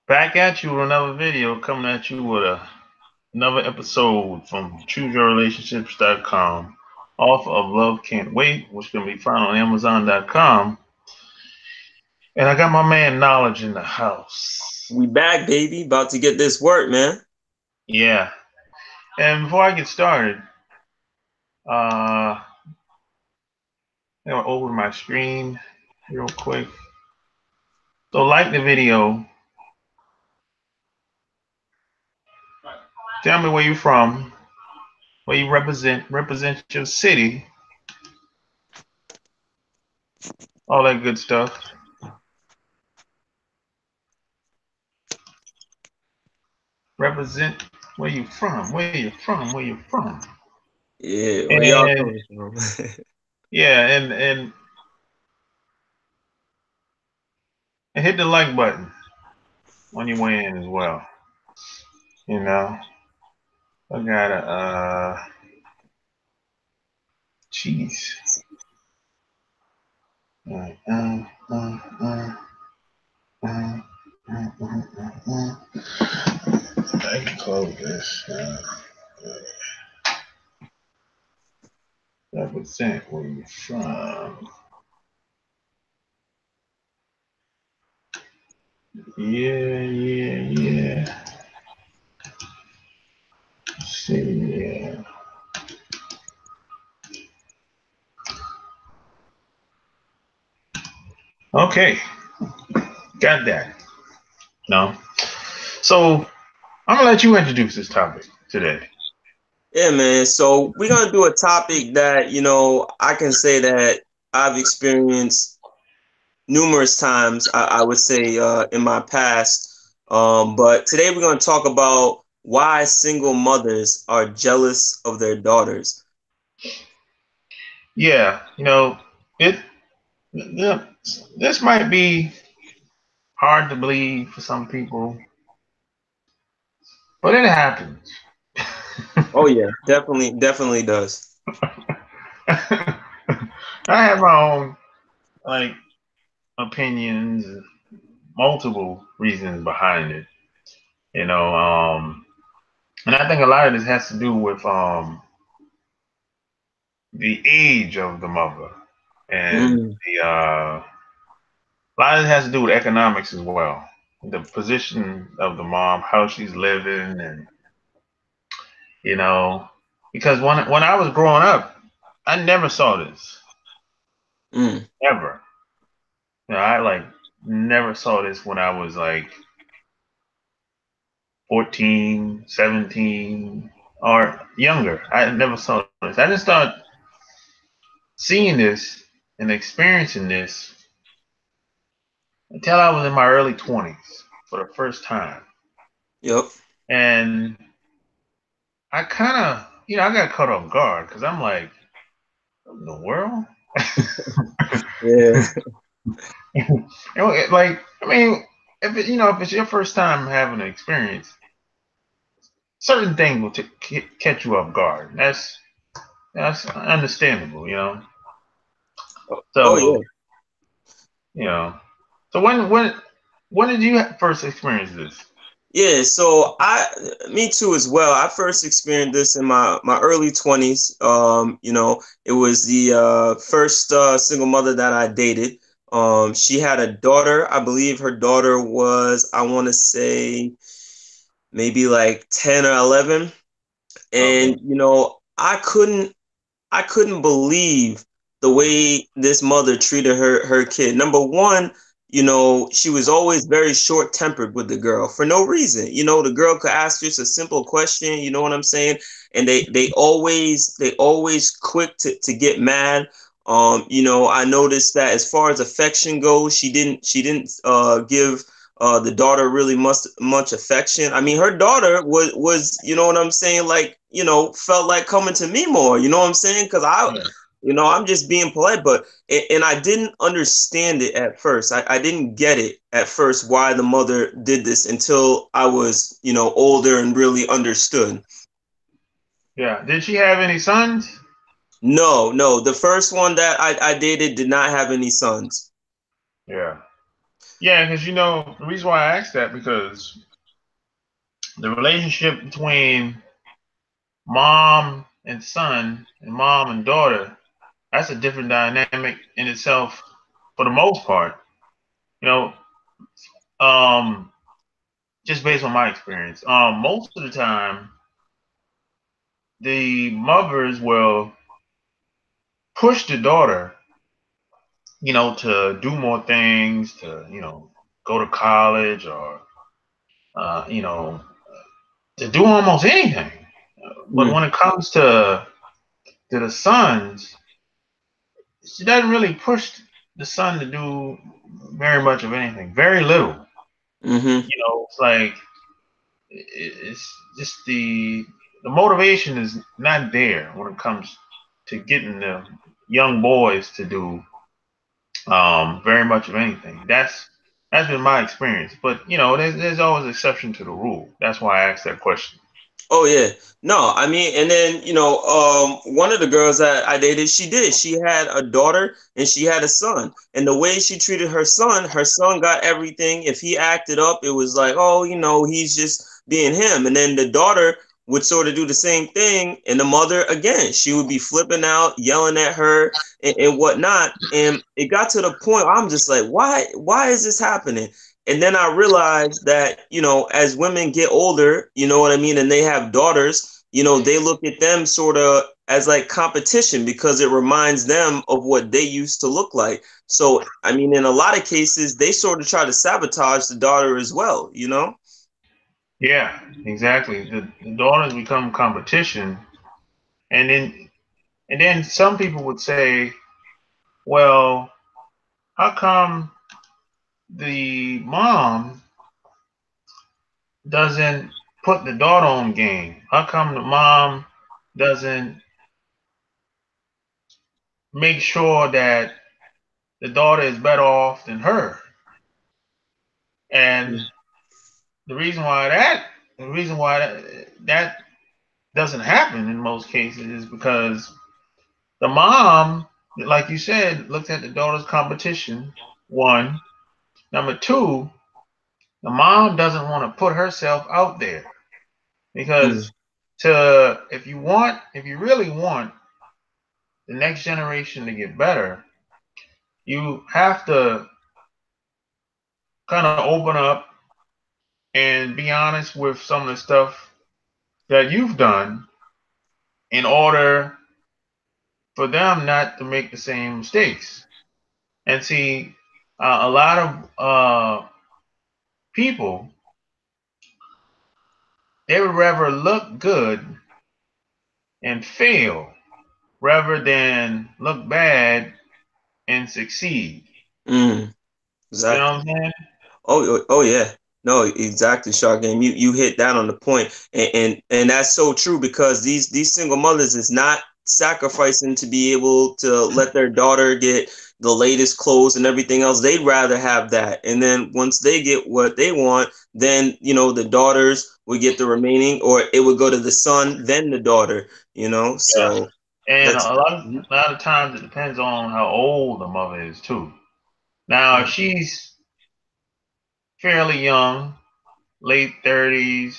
Back at you with another video, coming at you with another episode from ChooseYourRelationships.com, off of Love Can't Wait, which can be found on Amazon.com. And I got my man Knowledge in the house. We back, baby. About to get this work, man. Yeah. And before I get started, I'm gonna open my screen real quick. So like the video. Tell me where you're from, where you represent your city, all that good stuff. Represent where you from, where you from, where you from. Yeah, where y'all And coming from? yeah, and hit the like button on your way in as well. You know, I gotta cheese. I can close this. Represent where you from. Yeah. See, yeah. Okay, got that. No. So I'm gonna let you introduce this topic today. Yeah, man. So we're gonna do a topic that I can say that I've experienced numerous times. I would say in my past. But today we're gonna talk about why single mothers are jealous of their daughters. Yeah, it. Yeah, this might be hard to believe for some people, but it happens. Oh yeah, definitely does. I have my own like opinions, multiple reasons behind it. You know, and I think a lot of this has to do with the age of the mother and Mm. a lot of it has to do with economics as well. The position of the mom, how she's living, and you know, because when I was growing up, I never saw this. Mm. Ever. I like never saw this when I was like 14, 17, or younger. I never saw this. I just started seeing this and experiencing this until I was in my early 20s for the first time. Yep. And I kind of, I got caught off guard because I'm like, in the world? Yeah. Like, I mean, if it's your first time having an experience, certain things will catch you off guard. That's understandable. Oh So, yeah. you know, so when did you first experience this? Yeah, so me too as well. I first experienced this in my early 20s. It was the first single mother that I dated. She had a daughter. I believe her daughter was, I want to say, maybe like 10 or 11. Okay. And I couldn't believe the way this mother treated her kid. Number one, she was always very short tempered with the girl for no reason. The girl could ask just a simple question. You know what I'm saying? And they always quick to get mad. I noticed that as far as affection goes, she didn't give the daughter really much affection. I mean, her daughter was what I'm saying, like, felt like coming to me more. You know what I'm saying? Because Yeah. I'm just being polite, but and I didn't understand it at first. I didn't get it at first why the mother did this until I was older and really understood. Yeah. Did she have any sons? No, no, the first one that I dated did not have any sons. Yeah. Yeah, because the reason why I asked that because the relationship between mom and son and mom and daughter, that's a different dynamic in itself for the most part. You know, um, just based on my experience, most of the time the mothers will push the daughter, to do more things, to go to college or you know, to do almost anything. But Mm, when it comes to the sons, she doesn't really push the son to do very much of anything, very little. mm-hmm. It's like it's just the motivation is not there when it comes to getting the young boys to do very much of anything. That's been my experience. But there's always an exception to the rule. That's why I asked that question. Oh yeah. No, I mean, and then one of the girls that I dated, she did. She had a daughter and she had a son. And the way she treated her son got everything. If he acted up, it was like, oh, he's just being him. And then the daughter would sort of do the same thing. And the mother, again, she would be flipping out, yelling at her and whatnot. And it got to the point where I'm just like, why is this happening? And then I realized that, as women get older, you know what I mean, and they have daughters, they look at them sort of as like competition because it reminds them of what they used to look like. So, I mean, in a lot of cases, they sort of try to sabotage the daughter as well, you know? Yeah, exactly. The daughters become competition, and then some people would say, well, how come the mom doesn't put the daughter on game? How come the mom doesn't make sure that the daughter is better off than her? And the reason why that doesn't happen in most cases is because the mom, like you said, looks at the daughter's competition. One, number two, the mom doesn't want to put herself out there Mm, because if you really want the next generation to get better, you have to kind of open up and be honest with some of the stuff that you've done in order for them not to make the same mistakes. And see, a lot of people, they would rather look good and fail rather than look bad and succeed. mm, You know what exactly. I'm saying? Oh yeah. No, exactly, Shark Game. You hit that on the point. And that's so true because these single mothers is not sacrificing to be able to let their daughter get the latest clothes and everything else. They'd rather have that. And then once they get what they want, then the daughters would get the remaining, or it would go to the son, then the daughter, Yeah. So And that's a lot of times it depends on how old the mother is too. Now, if she's fairly young, late 30s,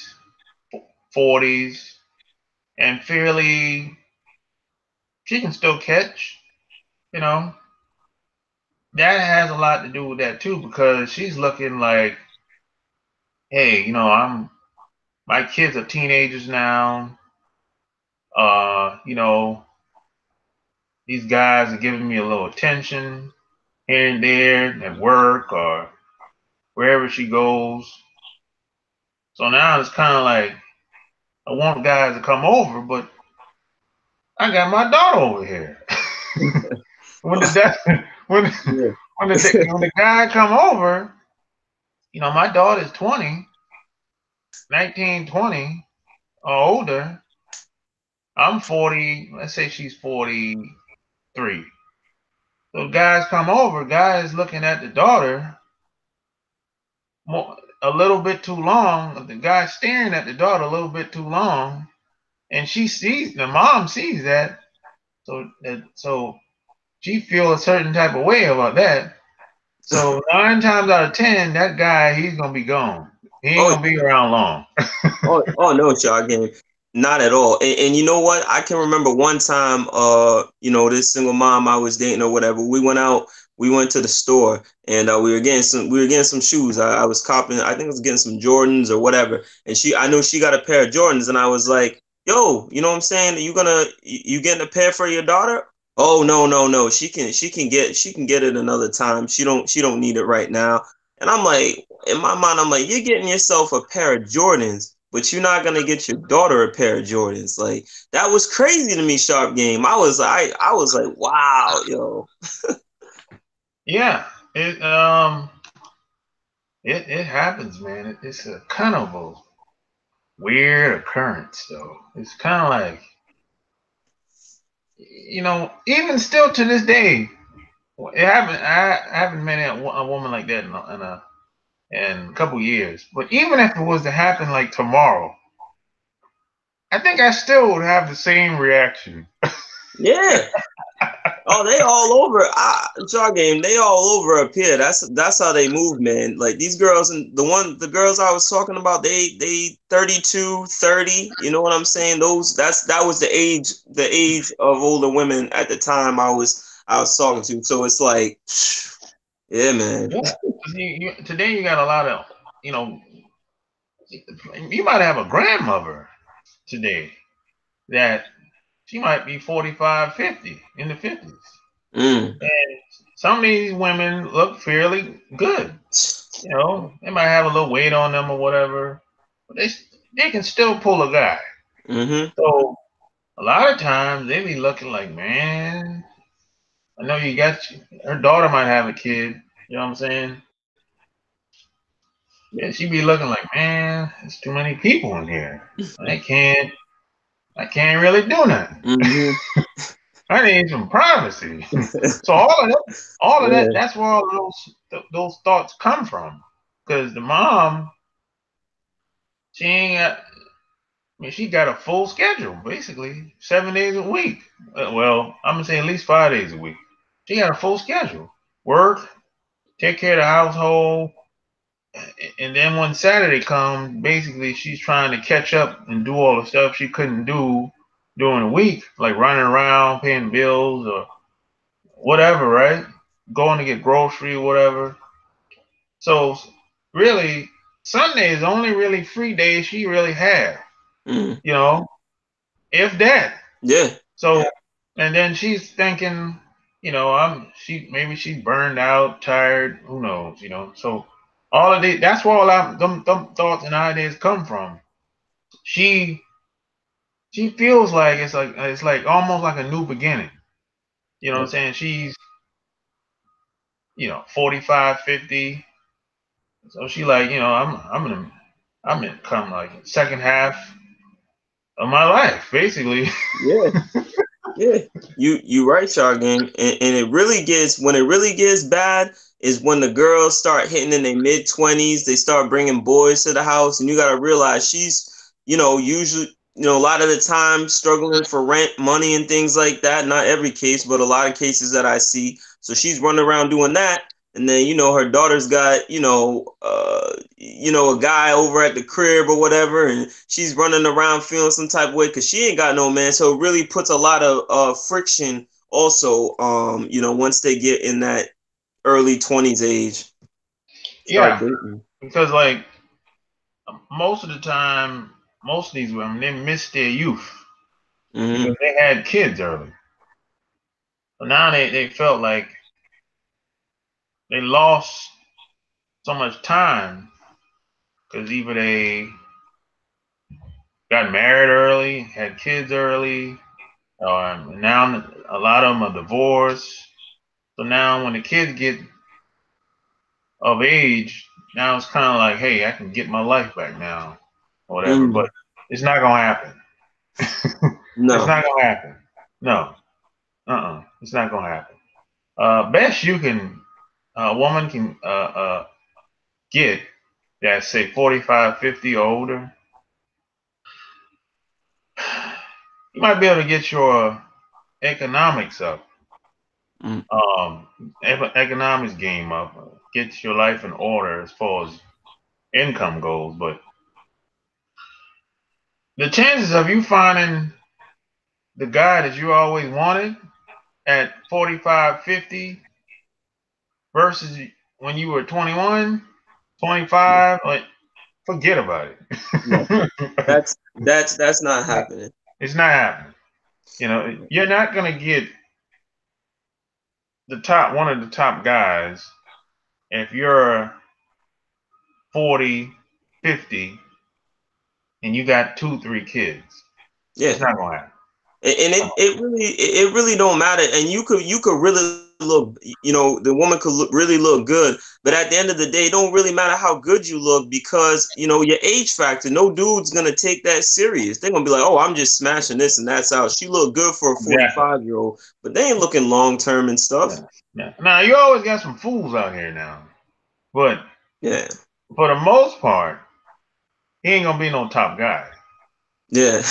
40s, and she can still catch, you know, that has a lot to do with that too because she's looking like, hey, my kids are teenagers now. You know, these guys are giving me a little attention here and there at work or wherever she goes. So now it's kind of like I want guys to come over, but I got my daughter over here. when the when yeah. when the guy come over, my daughter's 20, 19, 20 or older. I'm 40. Let's say she's 43. So guys come over. Guys looking at the daughter a little bit too long. The guy staring at the daughter a little bit too long, and the mom sees that. So she feels a certain type of way about that. So 9 times out of 10, that guy, he's gonna be gone. He ain't Oh, gonna be around long. oh no, Shot Game. Not at all. And you know what? I can remember one time, this single mom I was dating or whatever, we went to the store and we were getting some shoes. I was copping, I think I was getting some Jordans or whatever. And I know she got a pair of Jordans, and I was like, yo, you know what I'm saying? You getting a pair for your daughter? Oh no, no, no. She can get it another time. She don't need it right now. And I'm like, in my mind, I'm like, you're getting yourself a pair of Jordans, but you're not gonna get your daughter a pair of Jordans. Like, that was crazy to me, Sharp Game. I was like, wow, yo. Yeah, it happens, man. It's a kind of a weird occurrence, though. It's kind of like, even still to this day, it haven't. I haven't met a woman like that in a couple years. But even if it was to happen like tomorrow, I think I still would have the same reaction. Yeah. Oh, they all over. Sharp Game. They all over up here. That's how they move, man. Like these girls and the girls I was talking about, they 32, 30. You know what I'm saying? That was the age of older women at the time I was talking to. So it's like, yeah, man. Yeah. Today you got a lot of, you know, you might have a grandmother today that she might be 45, 50 in the 50s. Mm. And some of these women look fairly good. They might have a little weight on them or whatever, but they can still pull a guy. Mm-hmm. So a lot of times they be looking like, man, I know her daughter might have a kid. You know what I'm saying? Yeah, she be looking like, man, there's too many people in here. I can't, I can't really do nothing. Mm-hmm. I need some privacy. So all of that, Yeah. that's where all of those thoughts come from. Because the mom, she ain't got, I mean, she got a full schedule, basically 7 days a week. Well, I'm gonna say at least 5 days a week. She got a full schedule. Work, take care of the household, and then when Saturday comes, basically she's trying to catch up and do all the stuff she couldn't do during the week, like running around, paying bills or whatever, right? Going to get grocery or whatever. So really, Sunday is the only really free day she really had, Mm. you know, if that. Yeah. So, and then she's thinking, maybe she's burned out, tired, who knows. So all of that's where all them thoughts and ideas come from. She she feels like it's like almost like a new beginning. You know what I'm saying? She's 45, 50. So she like, I'm in come like second half of my life, basically. Yeah. Yeah, you right, Shark Game, and it really gets when it really gets bad is when the girls start hitting in their mid 20s. They start bringing boys to the house, and you got to realize she's, usually, a lot of the time struggling for rent, money, and things like that. Not every case, but a lot of cases that I see. So she's running around doing that, and then her daughter's got a guy over at the crib or whatever, and she's running around feeling some type of way because she ain't got no man. So it really puts a lot of friction also, once they get in that early 20s age, start Yeah, dating. because like most of the time, most of these women they miss their youth Mm-hmm. because they had kids early. So now they felt like they lost so much time because either they got married early, had kids early, now a lot of them are divorced. So now when the kids get of age, now it's kind of like, hey, I can get my life back now, or whatever. Mm. But it's not gonna happen. It's No. not gonna happen. No. It's not gonna happen. Best you can, a woman can get that say 45, 50 or older. You might be able to get your economics up, Mm. economics game up. get your life in order as far as income goes. But the chances of you finding the guy that you always wanted at 45, 50 versus when you were 21, Yeah. 25, like forget about Yeah. it. That's not happening. It's not happening. You know, you're not gonna get the top one of the top guys if you're 40, 50, and you got two, three kids. It's Yeah. not gonna happen. And it really don't matter. And you could really look, the woman could really look good, but at the end of the day, it don't really matter how good you look, because your age factor. No dude's gonna take that serious. They're gonna be like, oh, I'm just smashing this and that's out. She look good for a Exactly. 45-year-old, but they ain't looking long term and stuff. Yeah. Yeah. Now you always got some fools out here now, but Yeah. for the most part, he ain't gonna be no top guy. Yeah.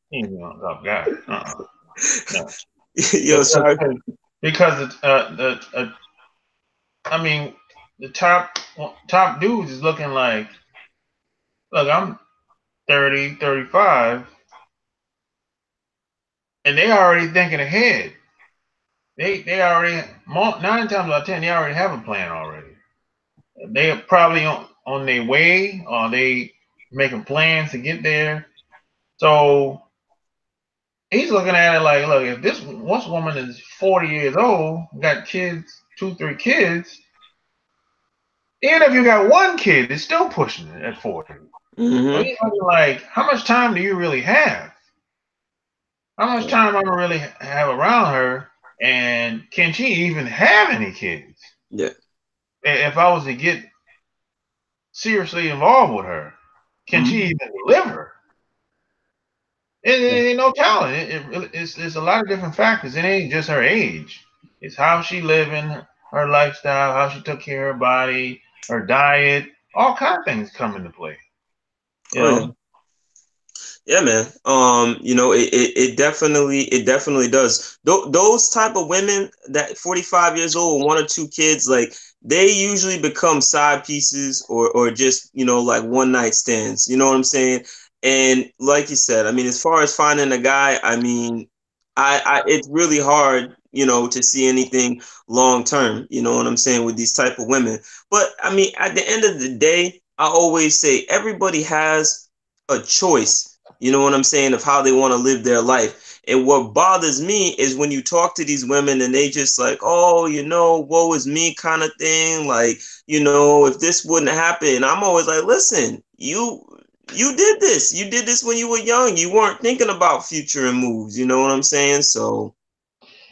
He ain't gonna be no top guy. No. Yo, Because sorry. because I mean the top dudes is looking like, look, I'm 30, 35, and they already thinking ahead. They already 9 times out of 10 they already have a plan already. They are probably on their way, or they making plans to get there. So he's looking at it like, look, if this woman is 40 years old, got kids, two, three kids, even if you got one kid, it's still pushing it at 40. So Hmm. he's looking like, how much time do you really have? How much Yeah. time I'm gonna really have around her? And can she even have any kids? Yeah. If I was to get seriously involved with her, can she Hmm. even deliver? It ain't no talent. It's a lot of different factors. It ain't just her age. It's how she living, her lifestyle, how she took care of her body, her diet, all kind of things come into play. You Oh yeah. know? Yeah, man. It definitely does. Those type of women that 45 years old, one or two kids, like they usually become side pieces, or just like one night stands. You know what I'm saying? And like you said, I mean, as far as finding a guy, I mean, I it's really hard, to see anything long term. You know what I'm saying, with these type of women. But I mean, at the end of the day, I always say everybody has a choice, you know what I'm saying, of how they want to live their life. And what bothers me is when you talk to these women and they just like, oh, woe is me kind of thing. Like, if this wouldn't happen, I'm always like, listen, you did this. You did this when you were young. You weren't thinking about future and moves. You know what I'm saying? So,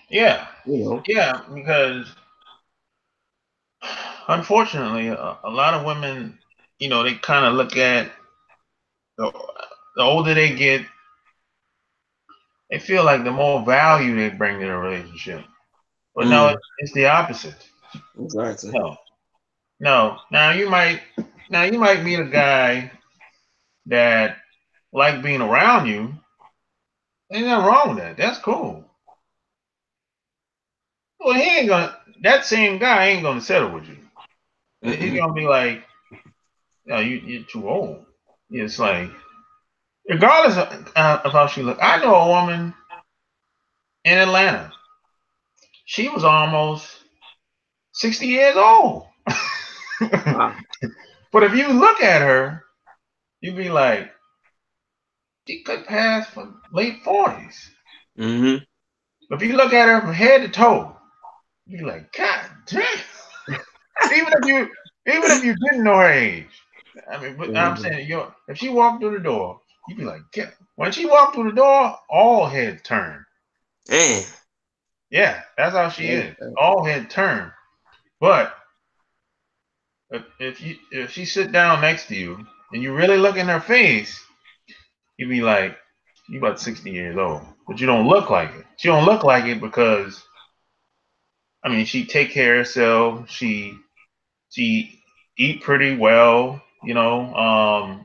Yeah, you know. yeah. Because unfortunately, a lot of women, they kind of look at the, the older they get, they feel like the more value they bring to the relationship. But no, Mm, it's the opposite. exactly. No, no. Now you might meet a guy that like being around you. Ain't nothing wrong with that. That's cool. Well, he ain't gonna. That same guy ain't gonna settle with you. He's Mm-mm. gonna be like, "No, you're too old." It's like, regardless of how she look. I know a woman in Atlanta. She was almost 60 years old. Wow. But if you look at her, you'd be like, she could pass for late 40s. Mm-hmm. But if you look at her from head to toe, you'd be like, God damn. Even if you even if you didn't know her age. I mean, but I'm Mm-hmm. saying, if she walked through the door, you'd be like, when she walked through the door, all heads turn. Damn. Yeah, that's how she is. All head turn. But if she sit down next to you and you really look in her face, you'd be like, you about 60 years old, but you don't look like it. She don't look like it because I mean, she take care of herself. She eat pretty well.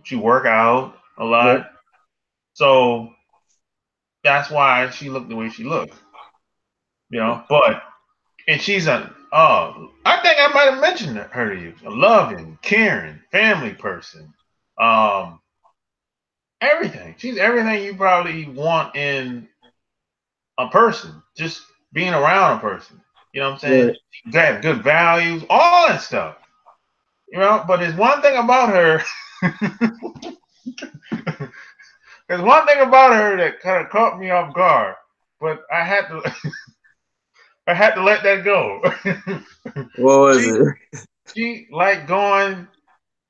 She work out a Yep. lot. So that's why she looked the way she looked. But and she's a I think I might have mentioned her to you. A loving, caring, family person. Um, everything. She's everything you probably want in a person. Just being around a person. You know what I'm saying? Right. She got good values, all that stuff. You know, but there's one thing about her. There's one thing about her that kind of caught me off guard, but I had to. I had to let that go. What was she it? she like going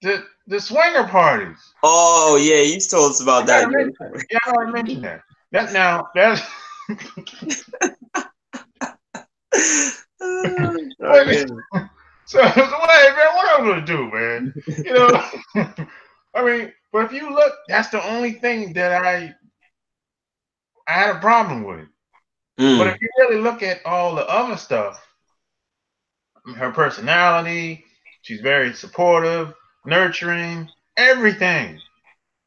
to the swinger parties. Oh yeah, you told us I about that. gotta mention that. Yeah, I gotta mention that. That now that's what Okay. so wait, man, what I'm gonna do, man? You know, I mean, but if you look, that's the only thing that I had a problem with. But if Mm, you really look at all the other stuff, her personality, she's very supportive, nurturing, everything.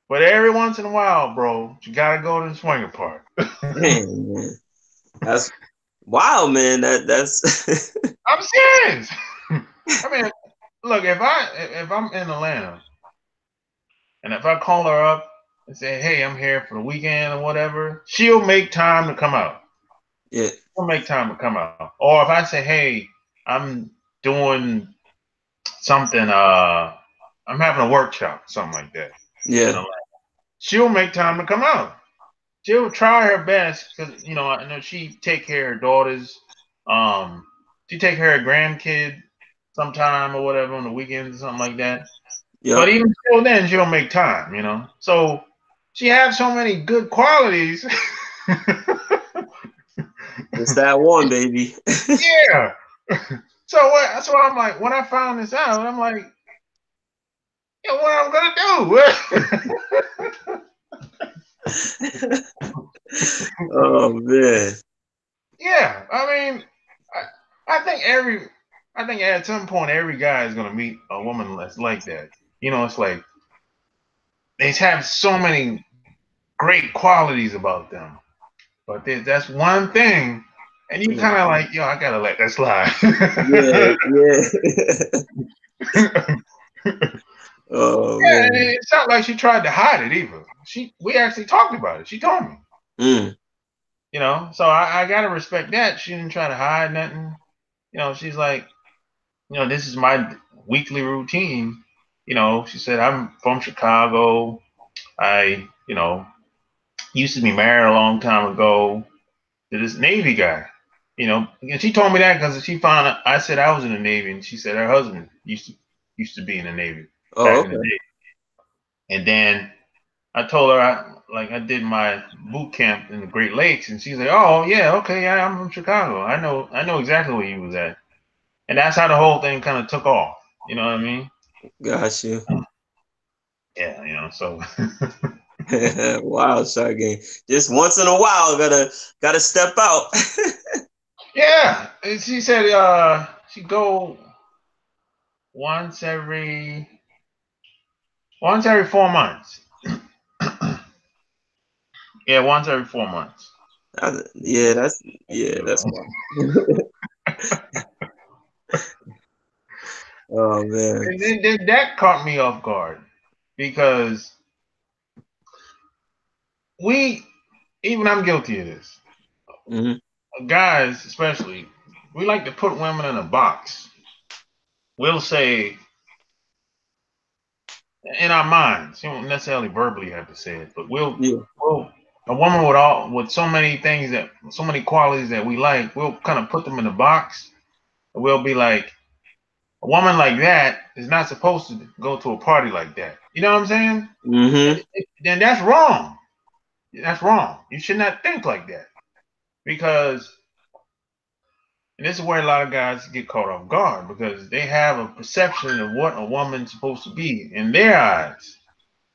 But every once in a while, bro, you gotta go to the swinger park. damn, man. That's wow, man. That's I'm serious. I mean, look, if I'm in Atlanta and if I call her up and say, "Hey, I'm here for the weekend or whatever," she'll make time to come out. yeah, She'll make time to come out. Or if I say, "Hey, I'm doing something, I'm having a workshop, something like that," you yeah, know, she'll make time to come out. She'll try her best because I know she take care of her daughters. Um, she take care of her grandkid sometime or whatever on the weekends or something like that. But yep. even still, then she'll make time. So she has so many good qualities. It's that one, baby. Yeah. So that's why I'm like, when I found this out, I'm like, what I'm gonna do? Oh man. Yeah, I mean, I think I think at some point every guy is gonna meet a woman that's like that. It's like they have so many great qualities about them, but that's one thing, and you Mm, kind of like, I gotta let that slide. yeah, yeah. Oh Yeah, and man. it's not like she tried to hide it either. We actually talked about it. She told me. Mm, So I gotta respect that. She didn't try to hide nothing. She's like, this is my weekly routine. She said, I'm from Chicago. I, used to be married a long time ago to this Navy guy. And she told me that because she found out I said I was in the Navy, and she said her husband used to be in the Navy oh, back in the okay. day. And then I told her I did my boot camp in the Great Lakes, and she's like, oh yeah, okay, yeah, I'm from Chicago. I know exactly where you was at, and that's how the whole thing kind of took off. You know what I mean? Got you. Yeah, so Wild shot game. Just once in a while, gotta step out. yeah. And she said she go once every once every 4 months. Yeah, once every 4 months. Yeah, You that's know. wild. Oh man. And then that caught me off guard because we, even I'm guilty of this. Hmm. Guys, especially, we like to put women in a box. We'll say in our minds, you don't necessarily verbally have to say it, but Yeah. we'll a woman with so many things so many qualities that we like, we'll kind of put them in a box. And we'll be like, a woman like that is not supposed to go to a party like that. You know what I'm saying? Hmm. Then that's wrong. That's wrong. You should not think like that because, and this is where a lot of guys get caught off guard because they have a perception of what a woman's supposed to be in their eyes,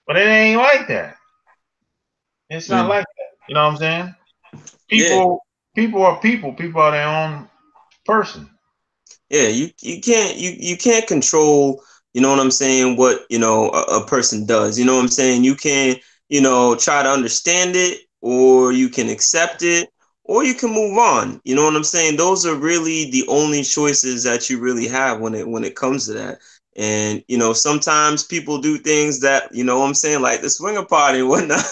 but it ain't like that. It's not Mm. like that. You know what I'm saying? Yeah. People are people. People are their own person. Yeah, you can't control, you know what I'm saying, what, a person does. You know what I'm saying? You can, try to understand it, or you can accept it, or you can move on. You know what I'm saying? Those are really the only choices that you really have when it comes to that. And sometimes people do things that what I'm saying, like the swinger party and whatnot,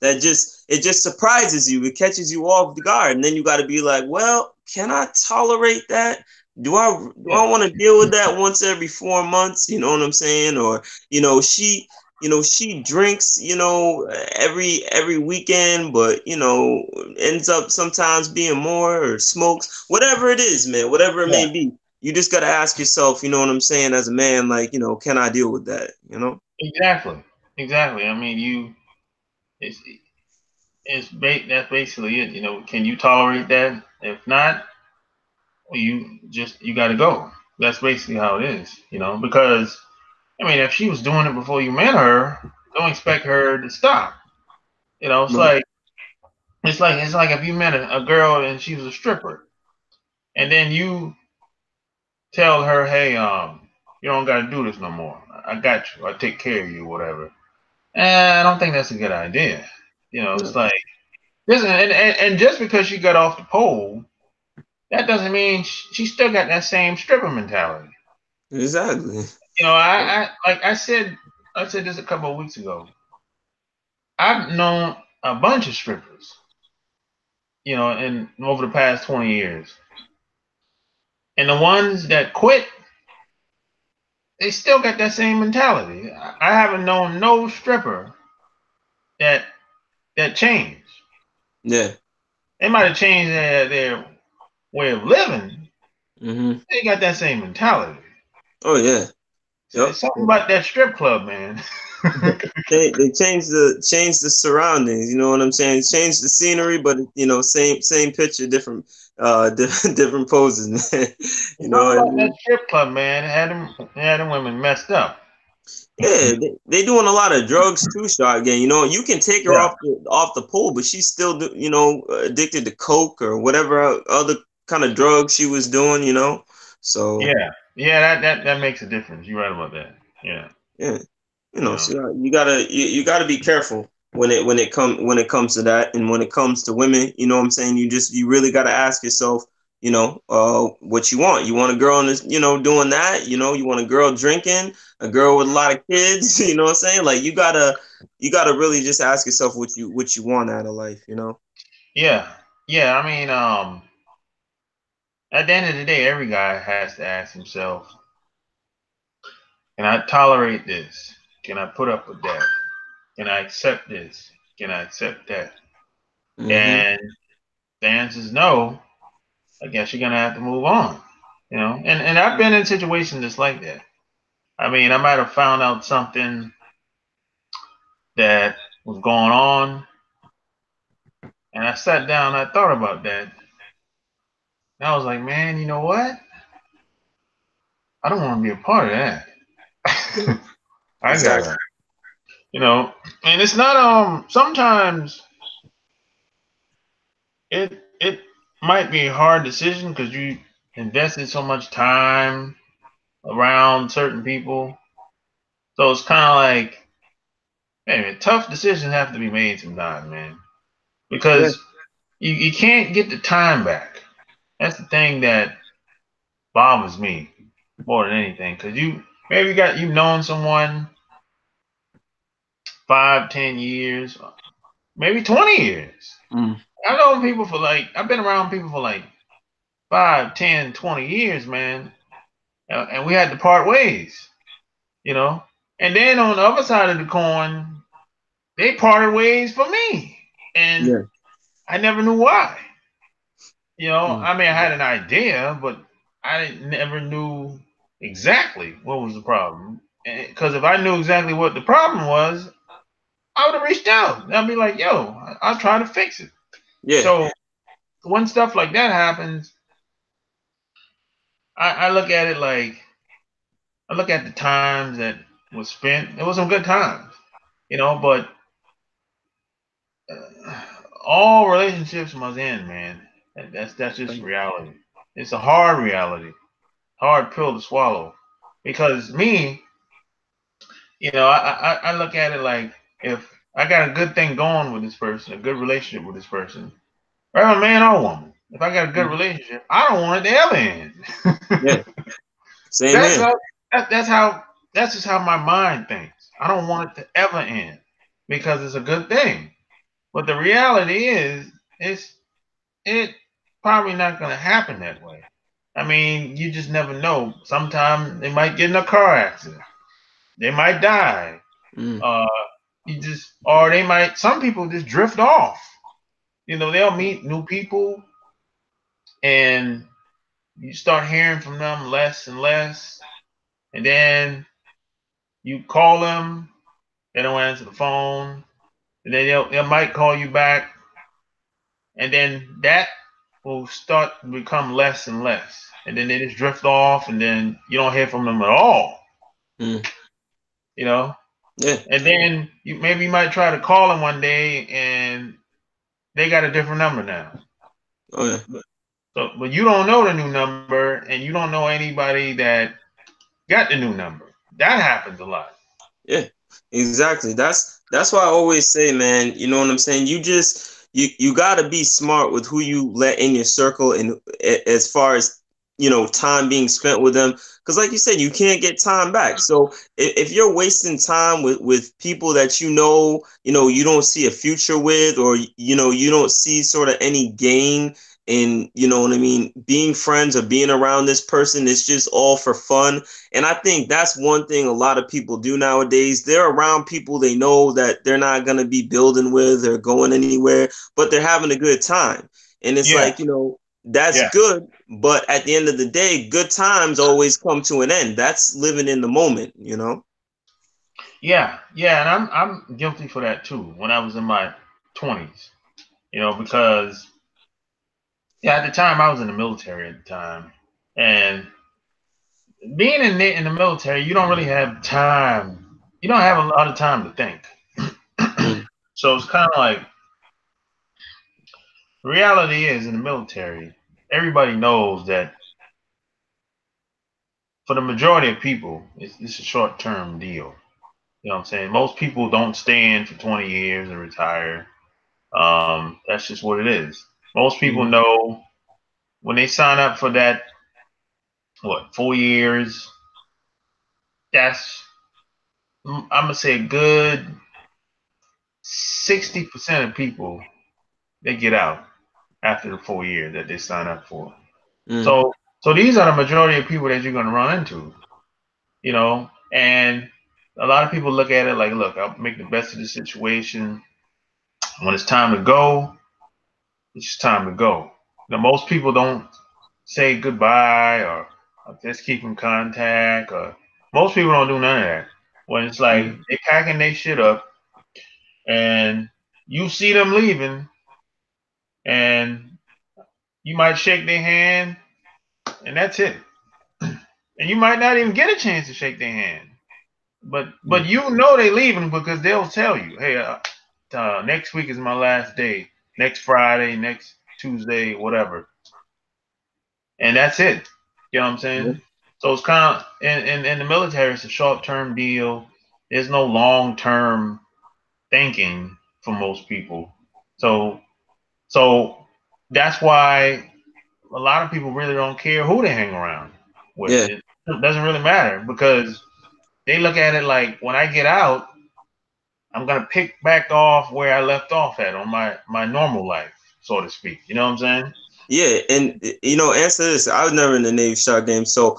that just surprises you. It catches you off the guard, and then you got to be like, well, can I tolerate that? Do I Yeah. want to deal with that once every 4 months? You know what I'm saying? Or she she drinks, every weekend, but ends up sometimes being more, or smokes, whatever it is, man, whatever it Yeah. may be. You just got to ask yourself, you know what I'm saying, as a man, like, can I deal with that? Exactly. Exactly. I mean, it's that's basically it. Can you tolerate that? If not, well, you got to go. That's basically how it is. Because I mean, if she was doing it before you met her, don't expect her to stop. It's Right. like if you met a girl and she was a stripper, and then you tell her, hey, you don't got to do this no more. I got you. I take care of you, whatever. I don't think that's a good idea. It's No, like this, and just because she got off the pole, that doesn't mean she still got that same stripper mentality. exactly. Like I said this a couple of weeks ago. I've known a bunch of strippers, in over the past 20 years, and the ones that quit, they still got that same mentality. I haven't known no stripper that changed. Yeah. They might have changed their way of living. Hmm. They got that same mentality. Oh yeah. So Yep. it's something about that strip club, man. They change the surroundings. You know what I'm saying? Change the scenery, but same picture, different poses, man. You It's know something what I about that mean? strip club, man. Had them women messed up. Yeah, they doing a lot of drugs too, shot again. You can take her Yeah, off the pole, but she's still addicted to coke or whatever other kind of drugs she was doing. So yeah. That makes a difference. You're right about that. Yeah, yeah. you know. So you gotta be careful when it comes to that, and when it comes to women. What I'm saying, you really gotta ask yourself, what you want. You want a girl in this, doing that. You want a girl drinking, a girl with a lot of kids. You know what I'm saying? Like you gotta really just ask yourself what you want out of life. Yeah, yeah. I mean, at the end of the day, every guy has to ask himself, can I tolerate this? Can I put up with that? Can I accept this? Can I accept that? Mm-hmm. And the answer is no. I guess you're gonna have to move on. And I've been in situations just like that. I mean, I might have found out something that was going on, and I sat down, I thought about that, and I was like, man, you know what? I don't want to be a part of that. I got Exactly. and it's not sometimes it might be a hard decision because you invested so much time around certain people. So it's kind of like, man, tough decisions have to be made sometimes, man, Yeah. because you can't get the time back. That's the thing that bothers me more than anything, because maybe you've known someone 5, 10 years, maybe 20 years. Mm. I've been around people for like 5, 10, 20 years, man, and we had to part ways, you know. And then on the other side of the coin, they parted ways for me, and Yeah. I never knew why. Mm. I mean, I had an idea, but never knew exactly what was the problem. Because if I knew exactly what the problem was, I would have reached out. I'd be like, "Yo, I'll try to fix it." Yeah. So when stuff like that happens, I look at it like I look at the times that was spent. It was some good times, but all relationships must end, man. That's just reality. It's a hard reality, hard pill to swallow. Because me, I look at it like if I got a good thing going with this person, a good relationship with this person, whether man or woman. If I got a good Mhm. relationship, I don't want it to ever end. Yeah, same that, here. that, that's just how my mind thinks. I don't want it to ever end because it's a good thing. But the reality is, it probably not going to happen that way. I mean, you just never know. Sometimes they might get in a car accident. They might die. Mm. Uh, or they might. Some people just drift off. You know, they'll meet new people, and you start hearing from them less and less, and then you call them, they don't answer the phone, and then they might call you back, and then that will start to become less and less, and then they just drift off, and then you don't hear from them at all. Mm. You know, Yeah. and then you might try to call them one day, and they got a different number now. Oh yeah. But you don't know the new number, and you don't know anybody that got the new number. That happens a lot. Yeah, exactly. That's why I always say, man, you know what I'm saying? You gotta be smart with who you let in your circle and as far as time being spent with them. Because like you said, you can't get time back. So if you're wasting time with people that you don't see a future with, or you don't see sort of any gain in, you know what I mean, being friends or being around this person, it's just all for fun. And I think that's one thing a lot of people do nowadays. They're around people they know that they're not going to be building with or going anywhere, but they're having a good time. And it's Yeah, like, that's yeah, good. But at the end of the day, good times always come to an end. That's living in the moment. yeah. And I'm guilty for that too. When I was in my 20s, because yeah, at the time I was in the military at the time, and being in the military, you don't really have time. You don't have a lot of time to think. Mm, So it's kind of like the reality is in the military, everybody knows that for the majority of people, it's a short term deal. You know what I'm saying? Most people don't stay in for 20 years and retire. That's just what it is. Most people mm, know when they sign up for that, what, 4 years, that's, I'm going to say a good 60% of people, they get out after the 4 years that they sign up for. mm, So these are the majority of people that you're going to run into, and a lot of people look at it like, look, I'll make the best of the situation. When it's time to go, it's just time to go. Most people don't say goodbye or just keep in contact. Or most people don't do none of that. When it's like mm. they packing their shit up and you see them leaving, and you might shake their hand, and that's it. And you might not even get a chance to shake their hand. But Mm. you know they leaving because they'll tell you, hey, next week is my last day. Next Friday, next Tuesday, whatever. And that's it. You know what I'm Yeah. saying? So it's kind of in the military, it's a short term deal. There's no long term thinking for most people. So so that's why a lot of people really don't care who they hang around with. Yeah. It doesn't really matter because they look at it like when I get out, I'm gonna pick back off where I left off at on my normal life, so to speak. You know what I'm saying? Yeah, and answer this. I was never in the Navy shot game, so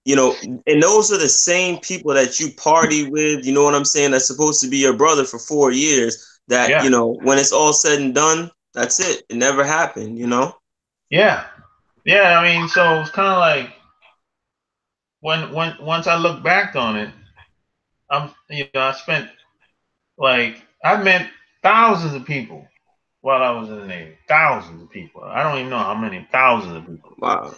and those are the same people that you party with. You know what I'm saying? That's supposed to be your brother for 4 years. That Yeah, when it's all said and done, that's it. It never happened. yeah, yeah. I mean, so it's kind of like when once I look back on it, I spent I met thousands of people while I was in the Navy. Thousands of people. I don't even know how many thousands of people. Wow.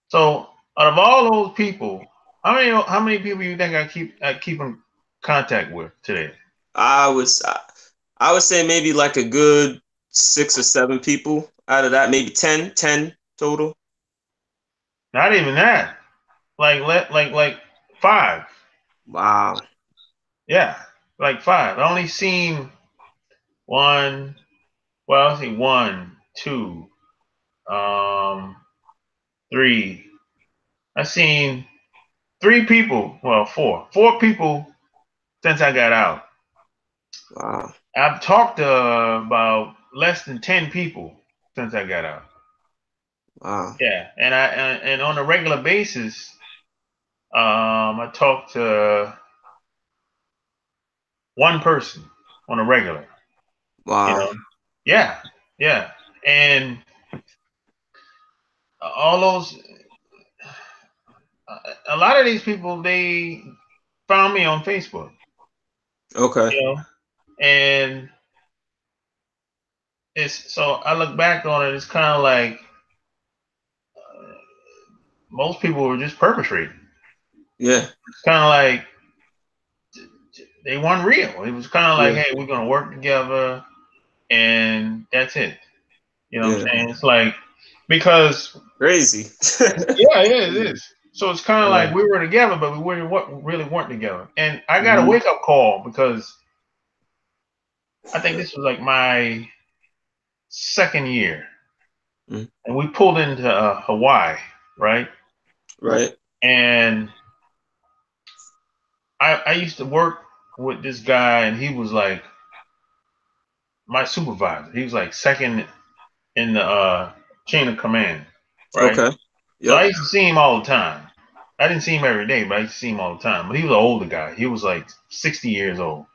So out of all those people, how many people you think I keep in contact with today? I was I would say maybe like a good 6 or 7 people out of that, maybe 10 total. Not even that. Like five. Wow. Yeah, like five. I only seen one. Well, I see one, two. Three. I seen three people. Well, four people since I got out. Wow. I've talked to about less than 10 people since I got out. Wow. Yeah, and on a regular basis, I talk to one person on a regular. You Wow. know, yeah, yeah, and all those, a lot of these people they found me on Facebook. Okay. You know, and it's so I look back on it. It's kind of like most people were just perpetrating. Yeah. It's kind of like they weren't real. It was kind of like, Yeah. hey, we're gonna work together, and that's it. You know what I'm Yeah. saying? It's like because Crazy. yeah, it is. So it's kind of like Wow. we were together, but we really weren't together. And I got a Mhm. wake up call because I think this was like my second year, Mhm. and we pulled into Hawaii, right? Right. And I used to work with this guy, and he was like my supervisor. He was like second in the chain of command, right? Okay. So I Yep. used to see him all the time. I didn't see him every day, but I used to see him all the time. But he was an older guy. He was like 60 years old.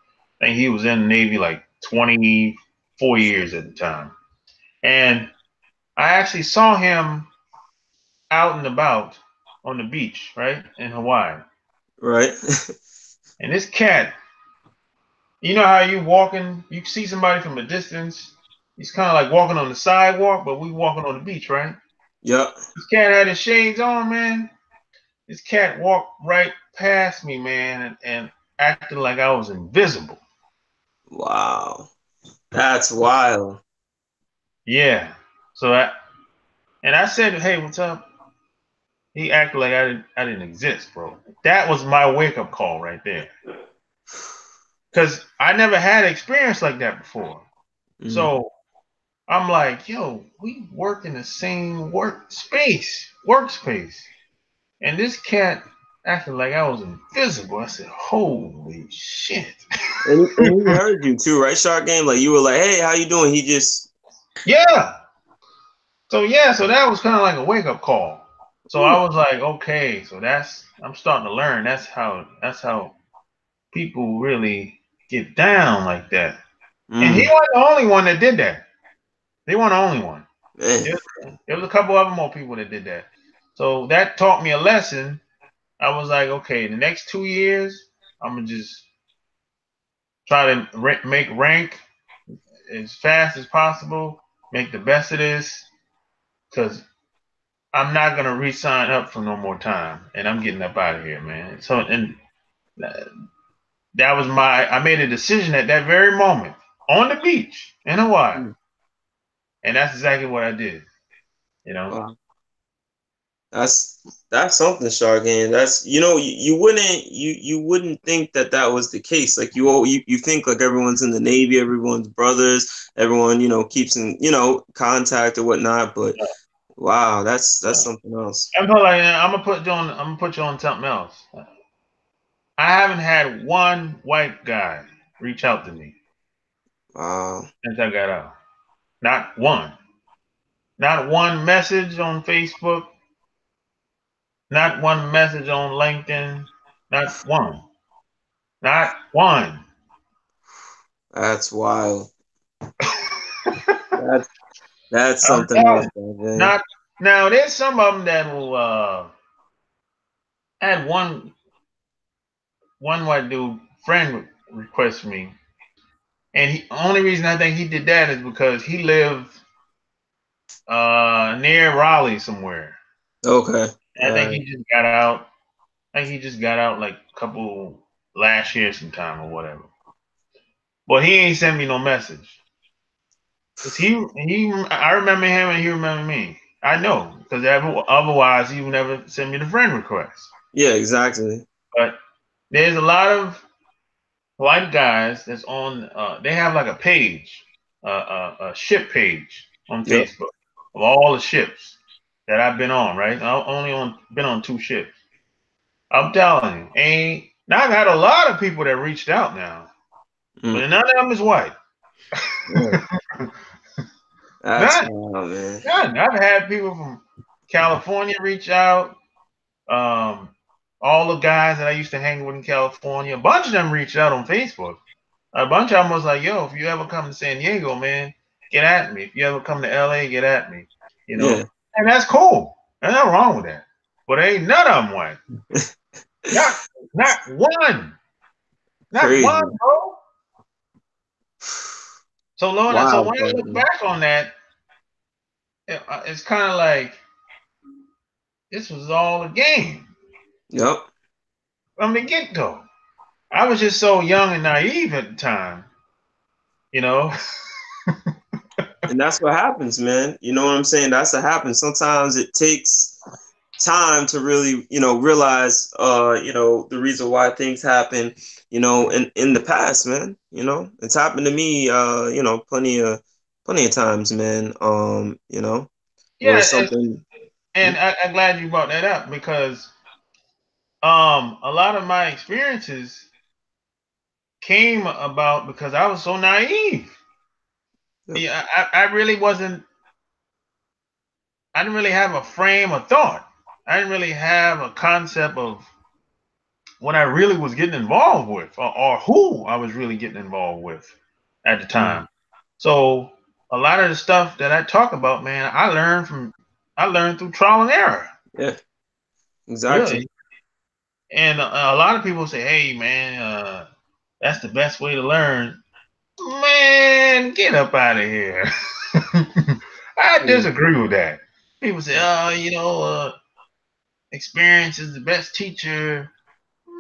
I think he was in the Navy like 24 years at the time. And I actually saw him out and about on the beach, right, in Hawaii. Right. And this cat, you know how you walking, you see somebody from a distance. He's kind of like walking on the sidewalk, but we walking on the beach, right? Yep. This cat had his shades on, man. This cat walked right past me, man, and acted like I was invisible. Wow. That's wild. Yeah. So I said, "Hey, what's up?" He acted like I didn't exist, bro. That was my wake up call right there, because I never had experience like that before. Mhm. So I'm like, "Yo, we work in the same workspace, and this cat acted like I was invisible." I said, "Holy shit!" And he heard you too, right? Shark Game. Like you were like, "Hey, how you doing?" He just. Yeah. So yeah, so that was kind of like a wake up call. So Whew. I was like, okay, so I'm starting to learn. That's how people really get down like that. And he Mm, wasn't the only one that did that. They weren't the only one. man. There was a couple other more people that did that. So that taught me a lesson. I was like, okay, the next 2 years, I'm gonna just try to make rank as fast as possible, make the best of this, because I'm not gonna re-sign up for no more time, and I'm getting up out of here, man. So, and that was I made a decision at that very moment on the beach in Hawaii, Mm. and that's exactly what I did. You know, Wow. That's something, Shark Game. That's you wouldn't think that that was the case. Like you think like everyone's in the Navy, everyone's brothers, everyone keeps in contact or whatnot. But wow, that's yeah. something else. I'm gonna put you on something else. I haven't had one white guy reach out to me Wow. since I got out. Not one. Not one message on Facebook. Not one message on LinkedIn. Not one. Not one. That's wild. That's that's I'm something else, telling you. man. Not now. There's some of them that will. I had one white dude friend request me, and only reason I think he did that is because he lived near Raleigh somewhere. Okay. I All think right. he just got out. I think he just got out like a couple last year sometime or whatever. But he ain't sent me no message. Cause I remember him and he remember me. I know, because otherwise he would never send me the friend request. Yeah, exactly. But there's a lot of white guys that's on. They have like a page, a ship page on Yep. Facebook, of all the ships that I've been on, right? I've only been on 2 ships. I'm telling you, ain't now I got a lot of people that reached out now, but none of them is white. Yeah. That's wild, man. None. I've had people from California reach out. All the guys that I used to hang with in California, a bunch of them reached out on Facebook. A bunch of them was like, "Yo, if you ever come to San Diego, man, get at me. If you ever come to LA, get at me." You know, Yeah. and that's cool. There's nothing wrong with that. But ain't none of them white. Not one. Not Crazy. one, bro. So, Lord, Wow, so when I look back on that, it's kind of like this was all a game. Yep. From the get-go. I was just so young and naive at the time, you know. And that's what happens, man. You know what I'm saying? That's what happens. Sometimes it takes time to really, realize, the reason why things happen, in the past, man. It's happened to me, plenty of times, man. Where Yeah, something. and I'm glad you brought that up because a lot of my experiences came about because I was so naive. Yeah, I really wasn't. I didn't really have a frame of thought. I didn't really have a concept of what I really was getting involved with, or who I was really getting involved with at the time. So a lot of the stuff that I talk about, man, I learned through trial and error. Yeah, exactly. Really. And a lot of people say, "Hey, man, that's the best way to learn." Man, get up out of here. I disagree with that. People say, "Oh, experience is the best teacher."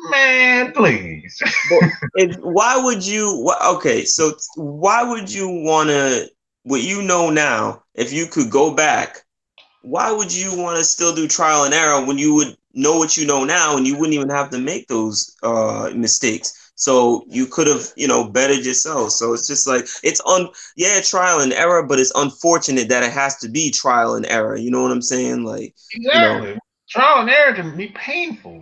Man, please. Why would you? Okay, so why would you want to? What you know now, if you could go back, why would you want to still do trial and error when you would know what you know now and you wouldn't even have to make those mistakes? So you could have, bettered yourself. So it's just like trial and error, but it's unfortunate that it has to be trial and error. You know what I'm saying? Like exactly. Trial and error can be painful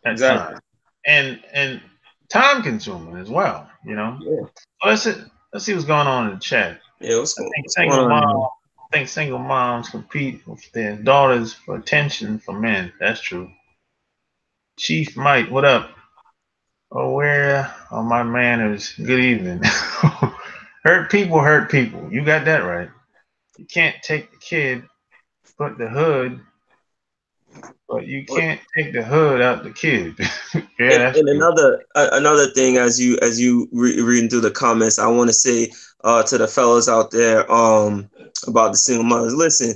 at times. And time consuming as well, Yeah. Let's see what's going on in the chat. Yeah, I think single moms compete with their daughters for attention from men. That's true. Chief Mike, what up? Oh, where are my manners? Good evening. Hurt people hurt people. You got that right. You can't take the kid, put the hood, but you can't take the hood out the kid. Yeah, that's and true. another thing, as you reading through the comments, I want to say to the fellas out there about the single mothers. Listen,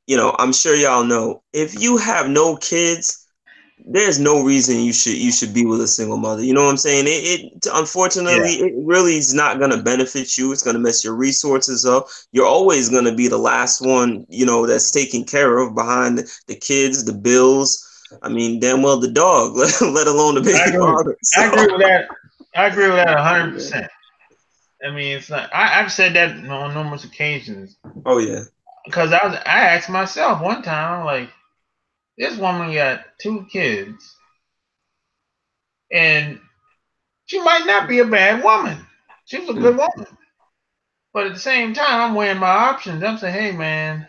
I'm sure y'all know, if you have no kids, there's no reason you should be with a single mother. You know what I'm saying? It unfortunately, it really is not going to benefit you. It's going to mess your resources up. You're always going to be the last one, that's taken care of behind the kids, the bills. I mean, damn well the dog, let alone the baby father. So. I agree with that. I agree with that 100%. I mean, it's not. I've said that on numerous occasions. Oh yeah. Because I asked myself one time, I'm like, this woman got 2 kids, and she might not be a bad woman. She was a good woman. But at the same time, I'm weighing my options. I'm saying, hey, man,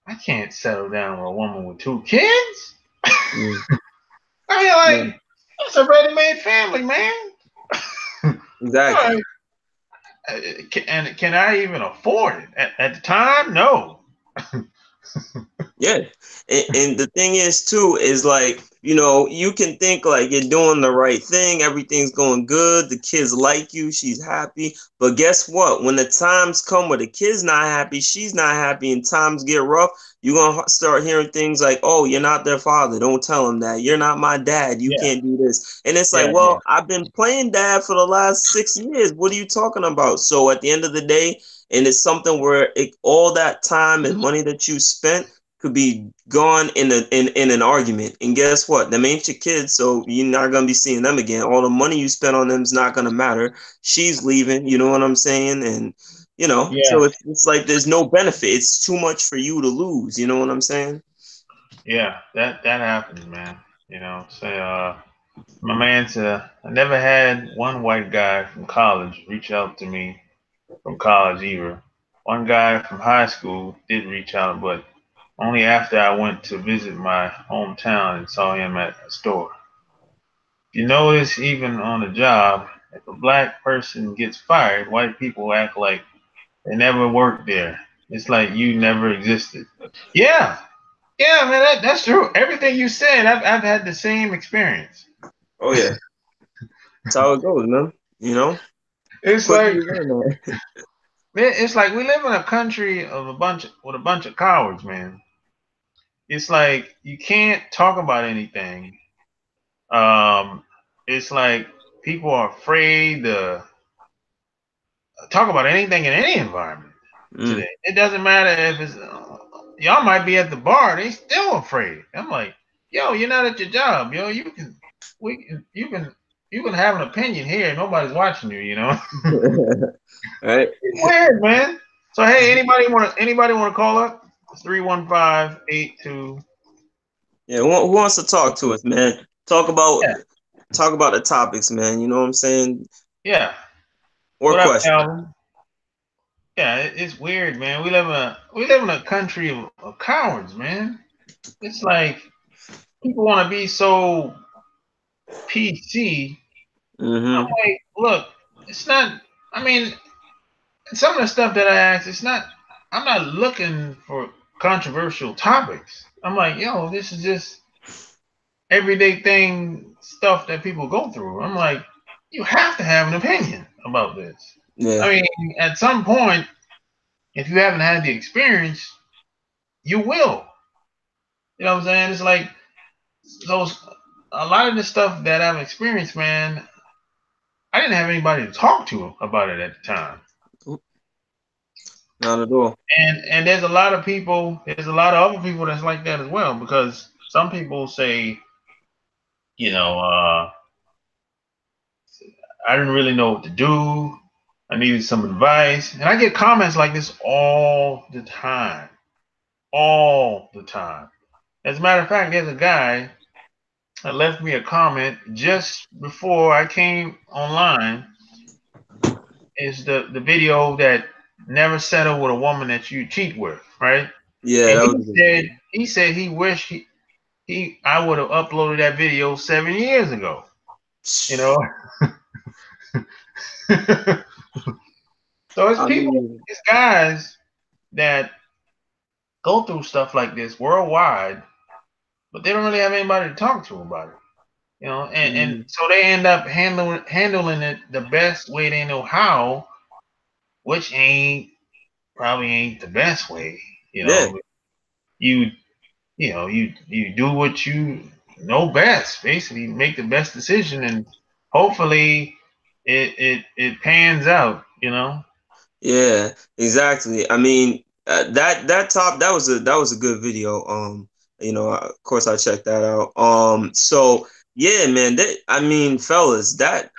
I can't settle down with a woman with 2 kids. I mean, like, it's a ready-made family, man. Exactly. And can I even afford it? At the time, no. Yeah. And the thing is, too, is like, you can think like you're doing the right thing. Everything's going good. The kids like you. She's happy. But guess what? When the times come where the kid's not happy, she's not happy, and times get rough, you're going to start hearing things like, oh, you're not their father. Don't tell them that. You're not my dad. You can't do this. And it's like, well, I've been playing dad for the last 6 years. What are you talking about? So at the end of the day, and it's something where all that time and money that you spent could be gone in an argument. And guess what? Them ain't your kids, so you're not gonna be seeing them again. All the money you spent on them is not gonna matter. She's leaving, you know what I'm saying? And You know, Yeah, so it's like there's no benefit. It's too much for you to lose. You know what I'm saying? yeah, that happens, man. Say my man said I never had one white guy from college reach out to me from college either. One guy from high school did reach out, but only after I went to visit my hometown and saw him at a store. You notice even on the job, if a black person gets fired, white people act like they never worked there. It's like you never existed. Yeah, yeah, man, that's true. Everything you said, I've had the same experience. Oh yeah, that's how it goes, man. You know, It's quickly like you learn that. it's like we live in a country of a bunch of cowards, man. It's like you can't talk about anything. Um, it's like people are afraid to talk about anything in any environment Mm. today. It doesn't matter if it's y'all might be at the bar, they still afraid. I'm like, yo, you're not at your job, yo. You can have an opinion here. Nobody's watching you. Right? It's weird, man. So hey, anybody want to call up? 315-82. Yeah, who wants to talk to us, man? Yeah, Talk about the topics, man. You know what I'm saying? yeah. Or What up, questions. Calvin? Yeah, it's weird, man. We live in a country of cowards, man. It's like people want to be so PC. I'm Mm-hmm. like, look, it's not. I mean, some of the stuff that I ask, it's not. I'm not looking for controversial topics. I'm like, yo, this is just everyday thing stuff that people go through. I'm like, you have to have an opinion about this. Yeah. I mean, at some point, if you haven't had the experience, you will. You know what I'm saying? It's like those a lot of the stuff that I've experienced, man. I didn't have anybody to talk to about it at the time. Not at all. And there's a lot of other people that's like that as well because some people say, you know, I didn't really know what to do. I needed some advice. And I get comments like this all the time. All the time. As a matter of fact, there's a guy that left me a comment just before I came online. Is the video that never settle with a woman that you cheat with, right? Yeah, And that was a good video. he said he wished he I would have uploaded that video 7 years ago. You know, so it's I people, mean, it's guys that go through stuff like this worldwide, but they don't really have anybody to talk to about it. And mm, so they end up handling it the best way they know how, which ain't probably ain't the best way. You yeah, know, you you do what you know best. Basically, make the best decision, and hopefully it pans out. yeah, exactly. I mean, that was a good video. Of course I checked that out. So yeah, man. I mean, fellas, that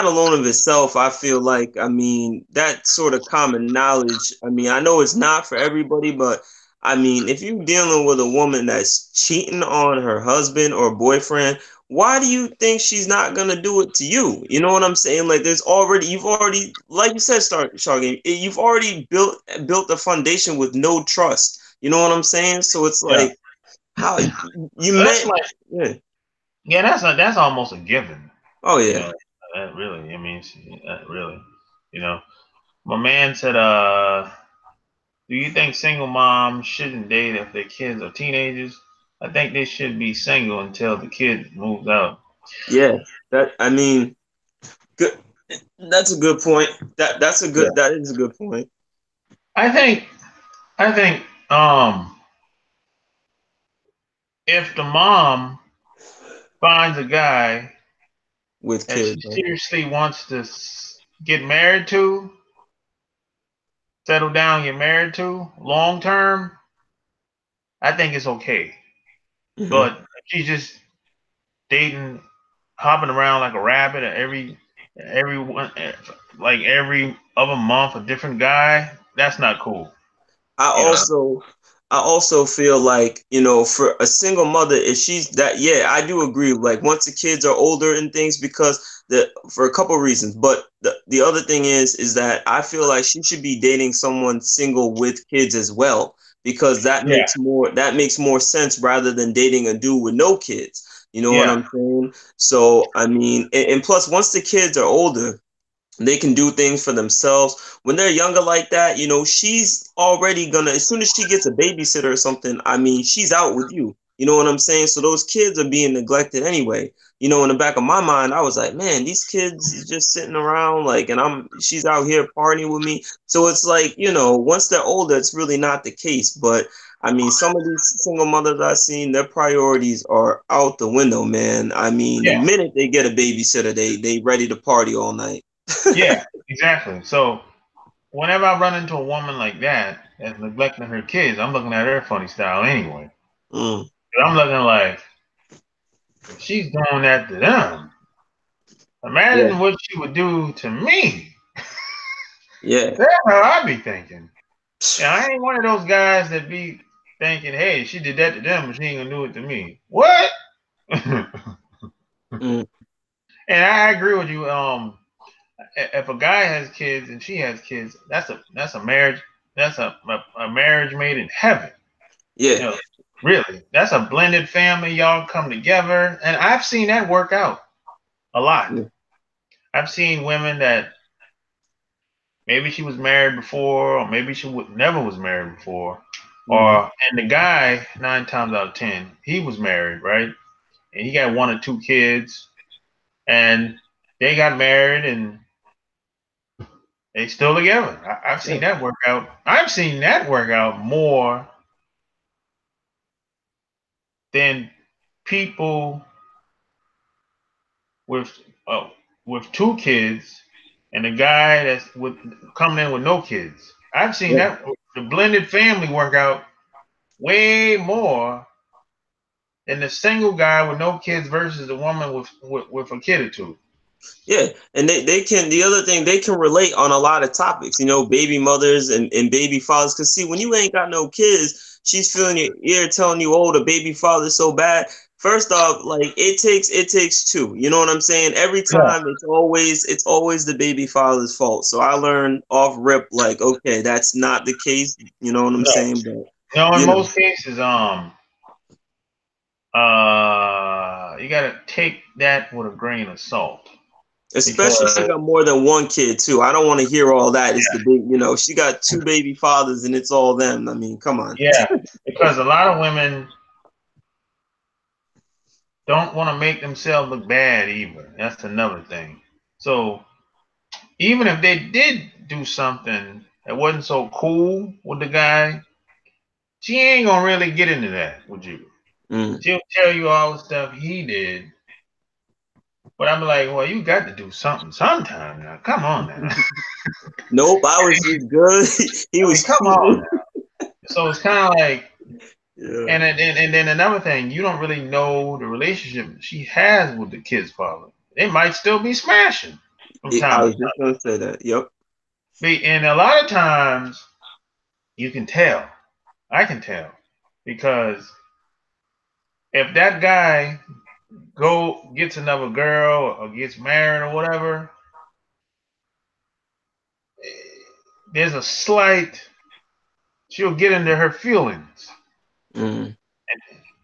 alone of itself, I feel like, I mean, that sort of common knowledge. I mean, I know it's not for everybody, but I mean, if you're dealing with a woman that's cheating on her husband or boyfriend, why do you think she's not gonna do it to you? You know what I'm saying? Like, you've already, like you said, start Shoggy, you've already built the foundation with no trust. You know what I'm saying? So it's Yeah, like, how you that's met? like Yeah. yeah, that's almost a given. Oh You yeah. know, that really. I mean, that really. You know, my man said, do you think single moms shouldn't date if their kids are teenagers? I think they should be single until the kid moves out. Yeah. That I mean, good. That's a good point. Yeah, That is a good point. I think I think if the mom finds a guy With that she kids, right? seriously wants to get married to, settle down, get married to, long term, I think it's okay. Hmm. But if she's just dating, hopping around like a rabbit at every everyone like every other month a different guy. That's not cool. I You know. also I also feel like, you know, for a single mother, if she's that, yeah, I do agree. Like once the kids are older and things, because the for a couple of reasons. But the other thing is that I feel like she should be dating someone single with kids as well, because Yeah. that makes more sense rather than dating a dude with no kids. You know what Yeah. I'm saying? So I mean, and plus once the kids are older, they can do things for themselves. When they're younger like that, you know, she's already gonna, as soon as she gets a babysitter or something, I mean, she's out with you. You know what I'm saying? So those kids are being neglected anyway. You know, in the back of my mind, I was like, man, these kids is just sitting around, like, and she's out here partying with me. So it's like, you know, once they're older, it's really not the case. But I mean, some of these single mothers I've seen, their priorities are out the window, man. I mean, the Yeah. minute they get a babysitter, they ready to party all night. Yeah. Exactly. So whenever I run into a woman like that that's neglecting her kids, I'm looking at her funny style anyway. Mm, I'm looking like if she's doing that to them, yeah, imagine what she would do to me. yeah. That's how I be thinking. And I ain't one of those guys that be thinking, hey, she did that to them, but she ain't gonna do it to me. What? And Mm, I agree with you. If a guy has kids and she has kids, that's a marriage. That's a marriage made in heaven. yeah, You know, really, that's a blended family. Y'all come together, and I've seen that work out a lot. yeah. I've seen women that maybe she was married before, or maybe she never was married before, Mhm. and the guy 9 times out of 10 he was married, right? And he got 1 or 2 kids, and they got married, and they still together. I've Yeah, seen that work out. I've seen that work out more than people with uh, with 2 kids and a guy that's with coming in with no kids. I've seen yeah, that the blended family work out way more than the single guy with no kids versus the woman with a kid or two. yeah. And they can, the other thing, they can relate on a lot of topics, you know, baby mothers and baby fathers. Because see, when you ain't got no kids, she's feeling your ear telling you, oh, the baby father's so bad. First off, like it takes two. You know what I'm saying? Every Yeah, time it's always the baby father's fault. So I learned off rip, like, okay, that's not the case. You know what I'm no, saying? But no. In you know, most cases, you gotta take that with a grain of salt especially if she because got more than one kid too. I don't want to hear all that. It's the big, you know, she got two baby fathers and it's all them. I mean, come on. yeah, because a lot of women don't want to make themselves look bad either. That's another thing. So even if they did do something that wasn't so cool with the guy, she ain't gonna really get into that with you. Mm. She'll tell you all the stuff he did, but I'm like, well, you got to do something sometime now. Come on now. Nope, I was just good. He I mean, was come on cute. now. So it's kind of like, Yeah. and then another thing, you don't really know the relationship she has with the kid's father. They might still be smashing from I time to was just gonna say that. Yep. time. And a lot of times you can tell. I can tell because if that guy go gets another girl or gets married or whatever, there's a slight she'll get into her feelings. Mm.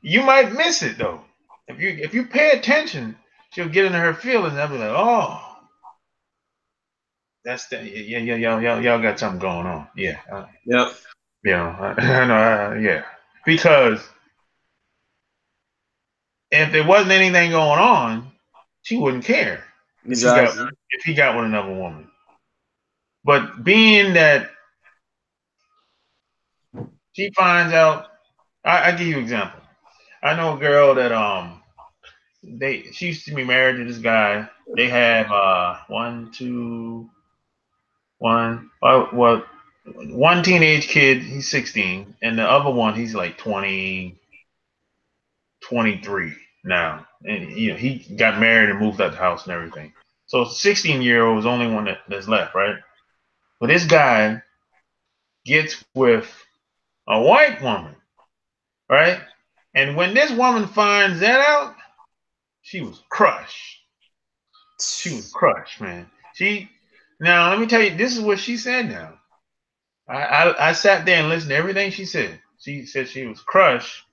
You might miss it though. If you pay attention, she'll get into her feelings. And I'll be like, oh, that's the yeah, yeah, y'all got something going on. Yeah, Yep. I know, yeah. Because if there wasn't anything going on, she wouldn't care Exactly. if he got with another woman. But being that she finds out, I give you an example. I know a girl that she used to be married to this guy. They have one, two, one, well, one teenage kid. He's 16, and the other one he's like 20, 23 now. And he got married and moved out the house and everything. So 16-year-old is the only one that's left, right? But this guy gets with a white woman, right? And when this woman finds that out, she was crushed. She was crushed, man. She Now let me tell you, this is what she said. Now I sat there and listened to everything she said. She said she was crushed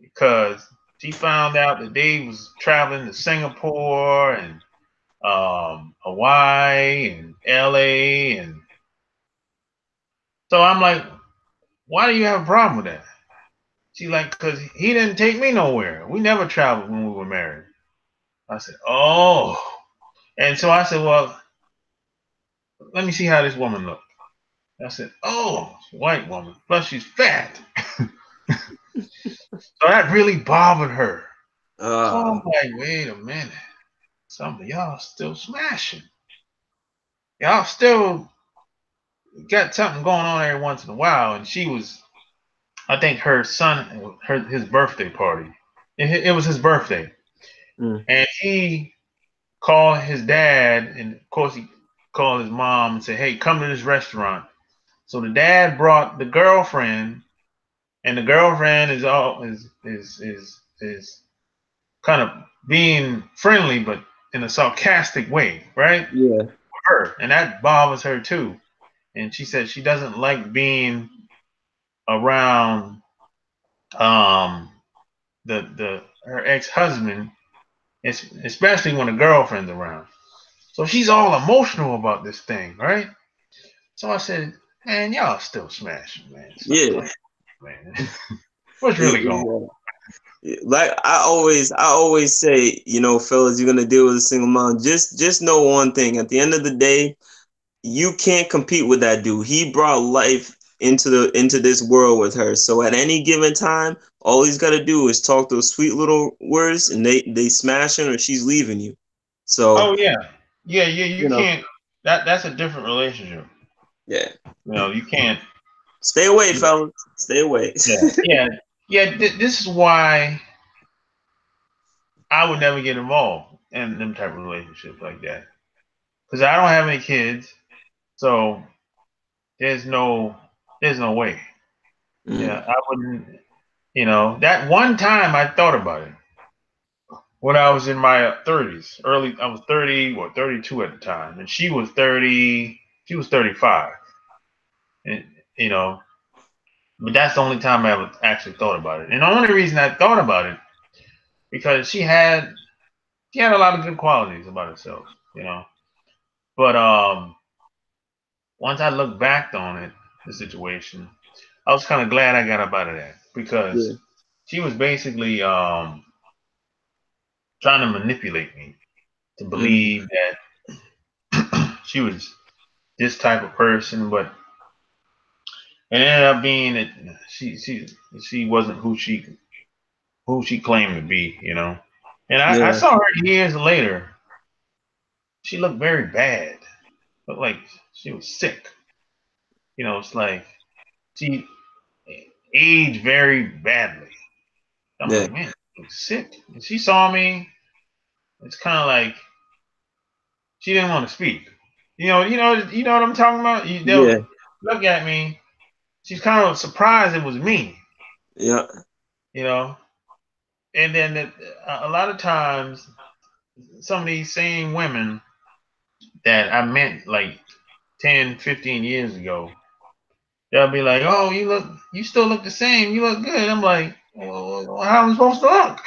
because she found out that they was traveling to Singapore and Hawaii and LA, and so I'm like, why do you have a problem with that? She's like, because he didn't take me nowhere. We never traveled when we were married. I said, oh. And so I said, well, let me see how this woman looks. I said, oh, white woman. Plus she's fat. So that really bothered her. So I'm like, wait a minute. Some of y'all still smashing. Y'all still got something going on every once in a while. And she was, I think her son, his birthday party. It was his birthday. And he called his dad, and of course he called his mom and said, hey, come to this restaurant. So the dad brought the girlfriend, and the girlfriend is kind of being friendly, but in a sarcastic way, right? Yeah. For her, and that bothers her too. And she said she doesn't like being around the her ex-husband, especially when the girlfriend's around. So she's all emotional about this thing, right? So I said, man, y'all still smashing, man. Stop Yeah. playing, man. What's really going on? Like I always say, you know, fellas, you're gonna deal with a single mom. Just know one thing. At the end of the day, you can't compete with that dude. He brought life into this world with her. So at any given time, all he's gotta do is talk those sweet little words, and they smashing or she's leaving you. So Oh yeah, yeah, yeah. You you know, can't. That's a different relationship. yeah. You can't. Stay away, fellas. Stay away. Yeah, yeah, yeah. This is why I would never get involved in them type of relationships like that, because I don't have any kids, so there's no there's no way. Yeah, I wouldn't. That one time I thought about it when I was in my 30s, early. I was 30 or 32 at the time, and she was 30. She was 35, and you know, but that's the only time I ever actually thought about it. And the only reason I thought about it because she had a lot of good qualities about herself, But once I look back on it, the situation, I was kind of glad I got up out of that because Yeah. she was basically trying to manipulate me to believe that she was this type of person, but it ended up being that she wasn't who she claimed to be. And I Yeah. saw her years later. She looked very bad, looked like she was sick. It's like she aged very badly. I'm Yeah. like, man, she looks sick. And she saw me. It's kind of like she didn't want to speak. You know what I'm talking about. They'll Yeah. look at me. She's kind of surprised it was me. Yeah. You know, and then a lot of times, some of these same women that I met like 10, 15 years ago, they'll be like, "Oh, you still look the same. You look good." I'm like, well, how am I supposed to look?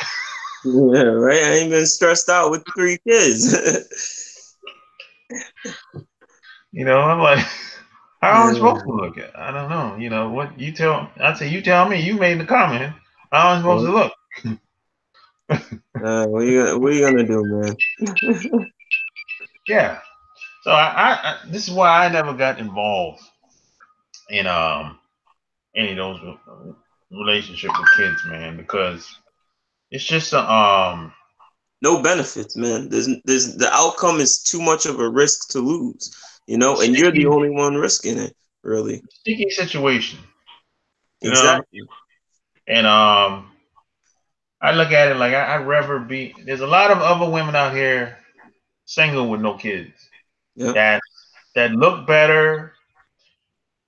Yeah, right. I ain't been stressed out with 3 kids. I'm like, how am I supposed Yeah. to look? I don't know. What you tell? I say, you tell me. You made the comment. How am I supposed to look? What you gonna do, man? Yeah. So this is why I never got involved in any of those relationship with kids, man, because it's just No benefits, man. There's the outcome is too much of a risk to lose, and you're the sticky, only one risking it, really. sticky situation, you know. Exactly. And I look at it like I'd rather be. There's a lot of other women out here single with no kids. Yep. That that look better,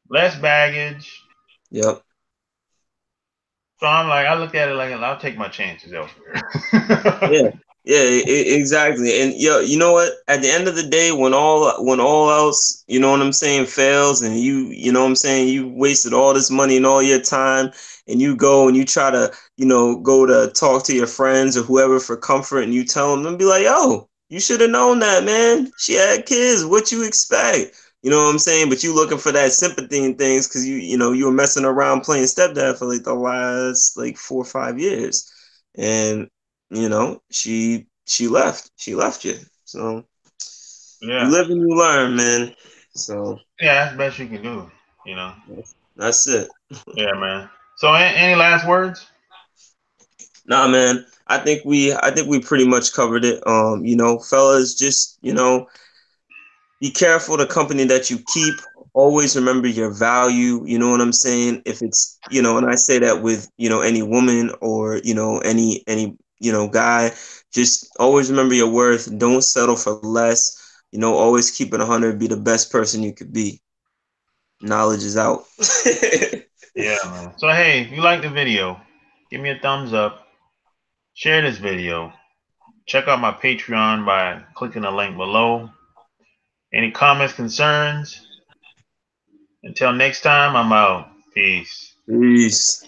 less baggage. Yep. So I'm like, I look at it like I'll take my chances elsewhere. Yeah, yeah, exactly. And yo, you know what? At the end of the day, when all else, you know what I'm saying, fails, and you know what I'm saying, you wasted all this money and all your time, and you go and you try to, go to talk to your friends or whoever for comfort, and you tell them and be like, yo, you should have known that, man. She had kids. What you expect? You know what I'm saying? But you looking for that sympathy and things because you were messing around playing stepdad for like the last like 4 or 5 years, and she left you. So you Yeah, live and you learn, man. So yeah, that's the best you can do. You know. that's it. Yeah, man. So any last words? Nah, man. I think we pretty much covered it. Fellas, just be careful the company that you keep. Always remember your value. You know what I'm saying? If it's, and I say that with, any woman or, any guy, just always remember your worth. Don't settle for less. Always keep it 100. Be the best person you could be. Knowledge is out. Yeah, man. So hey, if you like the video, give me a thumbs up. Share this video. Check out my Patreon by clicking the link below. Any comments, concerns? Until next time, I'm out. Peace. Peace.